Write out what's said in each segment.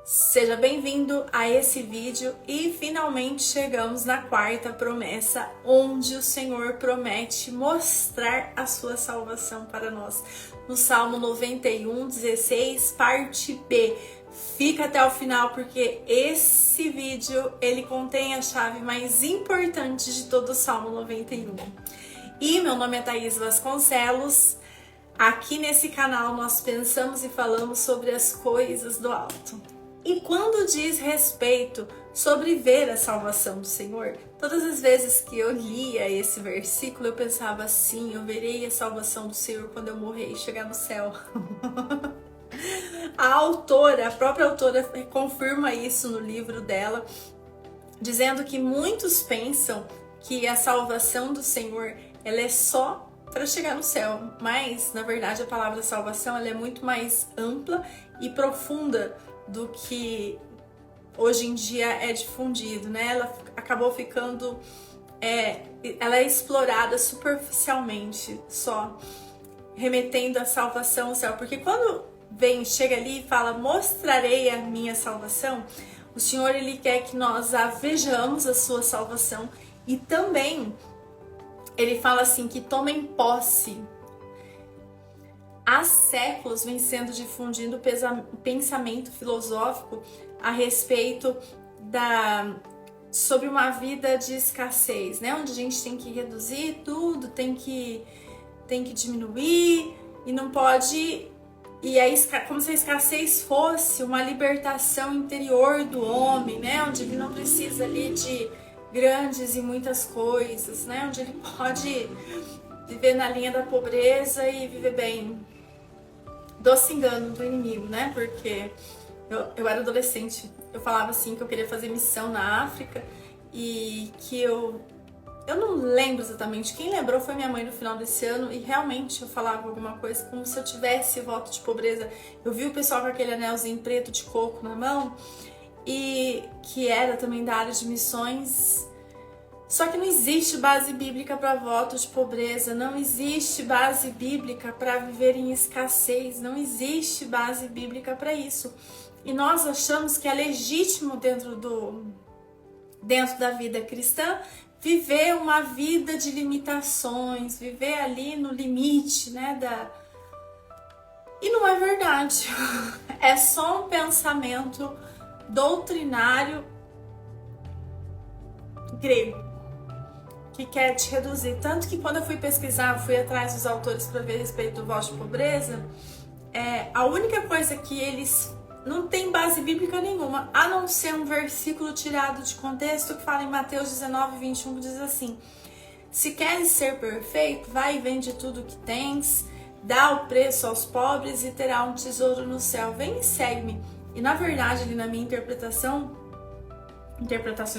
Seja bem-vindo a esse vídeo e finalmente chegamos na quarta promessa, onde o Senhor promete mostrar a sua salvação para nós. No Salmo 91, 16, parte B. Fica até o final porque esse vídeo ele contém a chave mais importante de todo o Salmo 91. E meu nome é Thaís Vasconcelos. Aqui nesse canal nós pensamos e falamos sobre as coisas do alto. E quando diz respeito sobre ver a salvação do Senhor, todas as vezes que eu lia esse versículo, eu pensava assim: eu verei a salvação do Senhor quando eu morrer e chegar no céu. A própria autora confirma isso no livro dela, dizendo que muitos pensam que a salvação do Senhor ela é só para chegar no céu, mas na verdade a palavra salvação ela é muito mais ampla e profunda do que hoje em dia é difundido, né? Ela acabou ficando, ela é explorada superficialmente, só remetendo a salvação ao céu, porque quando chega ali e fala, mostrarei a minha salvação, o Senhor ele quer que nós a vejamos a sua salvação e também ele fala assim que tomem posse. Há séculos vem sendo difundido o pensamento filosófico a respeito sobre uma vida de escassez, né? Onde a gente tem que reduzir tudo, tem que diminuir e não pode. E aí, como se a escassez fosse uma libertação interior do homem, né? Onde ele não precisa ali de grandes e muitas coisas, né? Onde ele pode viver na linha da pobreza e viver bem. Doce engano do inimigo, né? Porque eu era adolescente, eu falava assim que eu queria fazer missão na África e que eu não lembro exatamente, quem lembrou foi minha mãe no final desse ano e realmente eu falava alguma coisa como se eu tivesse voto de pobreza. Eu vi o pessoal com aquele anelzinho preto de coco na mão e que era também da área de missões. Só que não existe base bíblica para voto de pobreza, não existe base bíblica para viver em escassez, não existe base bíblica para isso. E nós achamos que é legítimo dentro da vida cristã viver uma vida de limitações, viver ali no limite, né, E não é verdade. É só um pensamento doutrinário grego que quer te reduzir. Tanto que quando eu fui pesquisar, fui atrás dos autores para ver a respeito do voto de pobreza, a única coisa que eles não tem base bíblica nenhuma, a não ser um versículo tirado de contexto que fala em Mateus 19, 21, que diz assim: se queres ser perfeito, vai e vende tudo que tens, dá o preço aos pobres e terá um tesouro no céu. Vem e segue-me. E na verdade, ali na minha interpretações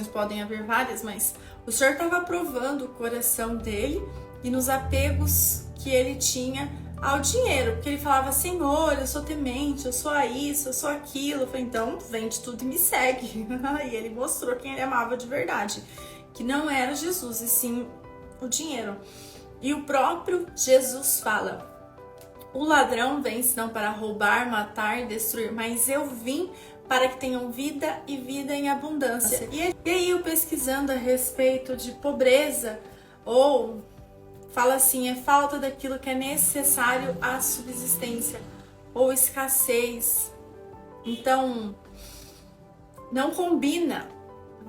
podem haver várias, mas o Senhor estava provando o coração dele e nos apegos que ele tinha ao dinheiro, porque ele falava: Senhor, eu sou temente, eu sou isso, eu sou aquilo. Eu falei: então vende tudo e me segue. E ele mostrou quem ele amava de verdade, que não era Jesus e sim o dinheiro. E o próprio Jesus fala: o ladrão vem senão para roubar, matar e destruir, mas eu vim para que tenham vida e vida em abundância. E aí eu pesquisando a respeito de pobreza, ou fala assim, é falta daquilo que é necessário à subsistência, ou escassez. Então, não combina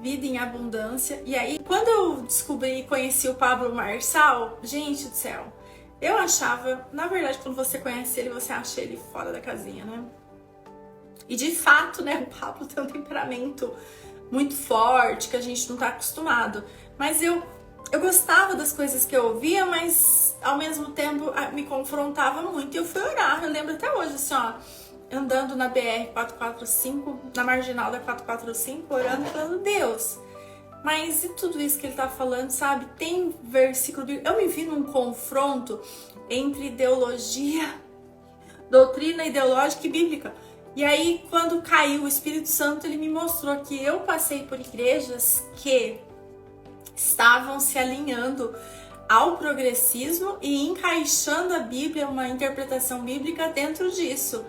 vida em abundância. E aí, quando eu descobri e conheci o Pablo Marçal, gente do céu, eu achava, na verdade, quando você conhece ele, você acha ele fora da casinha, né? E de fato, né, o Pablo tem um temperamento muito forte, que a gente não tá acostumado. Mas eu gostava das coisas que eu ouvia, mas ao mesmo tempo me confrontava muito. E eu fui orar, eu lembro até hoje, assim, ó, andando na BR-445, na marginal da 445, orando e falando: Deus, mas e tudo isso que ele tá falando, sabe? Tem versículo bíblico. Eu me vi num confronto entre ideologia, doutrina ideológica e bíblica. E aí, quando caiu o Espírito Santo, ele me mostrou que eu passei por igrejas que estavam se alinhando ao progressismo e encaixando a Bíblia, uma interpretação bíblica dentro disso.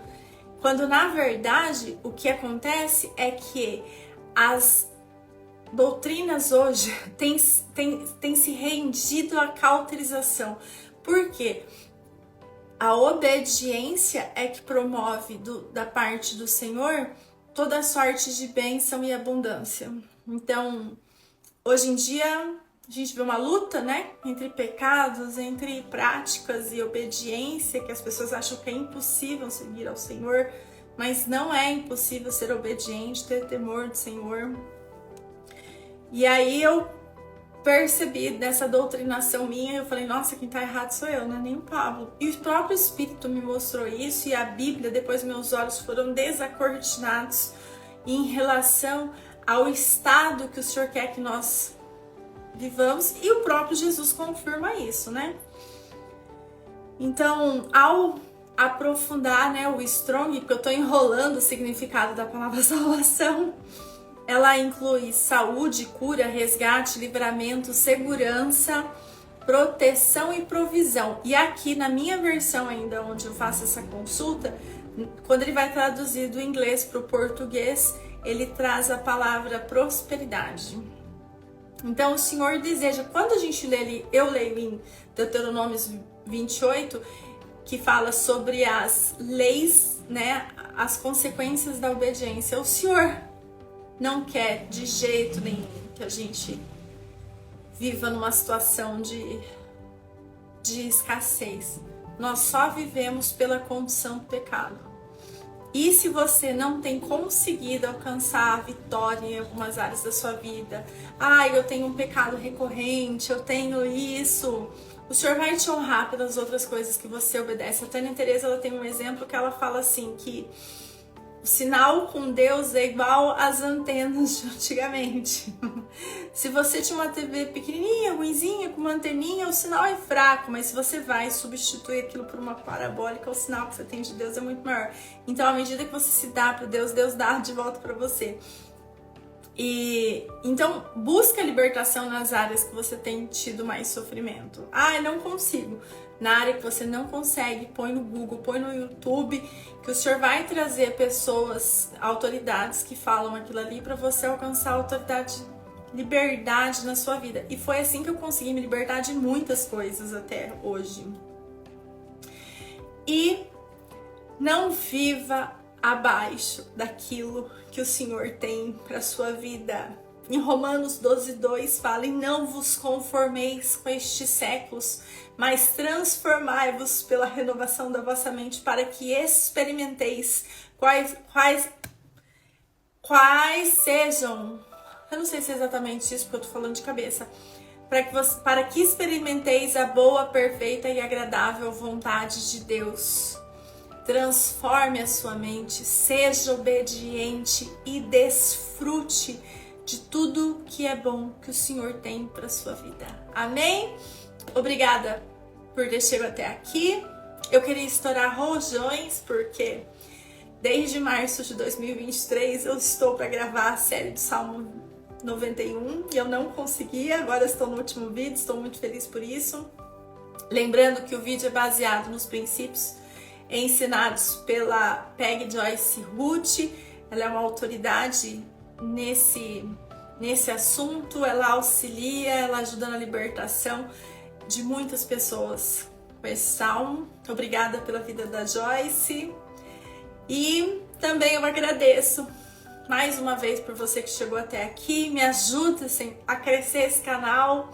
Quando na verdade o que acontece é que as doutrinas hoje têm se rendido à cauterização. Por quê? A obediência é que promove da parte do Senhor toda sorte de bênção e abundância. Então, hoje em dia, a gente vê uma luta, né, entre pecados, entre práticas e obediência, que as pessoas acham que é impossível seguir ao Senhor, mas não é impossível ser obediente, ter temor do Senhor. E aí eu percebi dessa doutrinação minha, eu falei, nossa, quem tá errado sou eu, não é nem o Pablo. E o próprio Espírito me mostrou isso, e a Bíblia, depois meus olhos foram desacortinados em relação ao estado que o Senhor quer que nós vivamos, e o próprio Jesus confirma isso, né? Então, ao aprofundar, né, o Strong, porque eu tô enrolando o significado da palavra salvação, ela inclui saúde, cura, resgate, livramento, segurança, proteção e provisão. E aqui na minha versão ainda, onde eu faço essa consulta, quando ele vai traduzir do inglês para o português, ele traz a palavra prosperidade. Então o Senhor deseja, quando a gente lê ali, eu leio em Deuteronômio 28, que fala sobre as leis, né, as consequências da obediência. O Senhor não quer de jeito nenhum que a gente viva numa situação de escassez. Nós só vivemos pela condição do pecado. E se você não tem conseguido alcançar a vitória em algumas áreas da sua vida, eu tenho um pecado recorrente, eu tenho isso, o Senhor vai te honrar pelas outras coisas que você obedece. A Tânia Teresa, ela tem um exemplo que ela fala assim, que o sinal com Deus é igual às antenas de antigamente. Se você tinha uma TV pequenininha, ruinzinha, com uma anteninha, o sinal é fraco, mas se você vai substituir aquilo por uma parabólica, o sinal que você tem de Deus é muito maior. Então, à medida que você se dá para Deus, Deus dá de volta para você. E então, busca libertação nas áreas que você tem tido mais sofrimento. Eu não consigo. Na área que você não consegue, põe no Google, põe no YouTube, que o Senhor vai trazer pessoas, autoridades que falam aquilo ali para você alcançar autoridade, liberdade na sua vida. E foi assim que eu consegui me libertar de muitas coisas até hoje. E não viva abaixo daquilo que o Senhor tem para sua vida. Em Romanos 12:2 fala, e não vos conformeis com estes séculos, mas transformai-vos pela renovação da vossa mente, para que experimenteis quais sejam, eu não sei se é exatamente isso, porque eu tô falando de cabeça, para que experimenteis a boa, perfeita e agradável vontade de Deus. Transforme a sua mente, seja obediente e desfrute de tudo que é bom que o Senhor tem para sua vida. Amém? Obrigada por ter chegado até aqui. Eu queria estourar rojões, porque desde março de 2023 eu estou para gravar a série do Salmo 91 e eu não consegui, agora estou no último vídeo, estou muito feliz por isso. Lembrando que o vídeo é baseado nos princípios ensinados pela Peggy Joyce Ruth. Ela é uma autoridade nesse assunto, ela auxilia, ela ajuda na libertação de muitas pessoas com esse salmo. Obrigada pela vida da Joyce. E também eu agradeço mais uma vez por você que chegou até aqui. Me ajuda a crescer esse canal,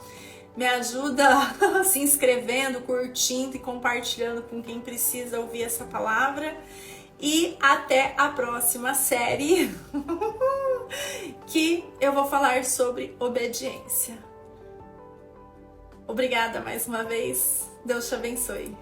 me ajuda se inscrevendo, curtindo e compartilhando com quem precisa ouvir essa palavra. E até a próxima série que eu vou falar sobre obediência. Obrigada mais uma vez. Deus te abençoe.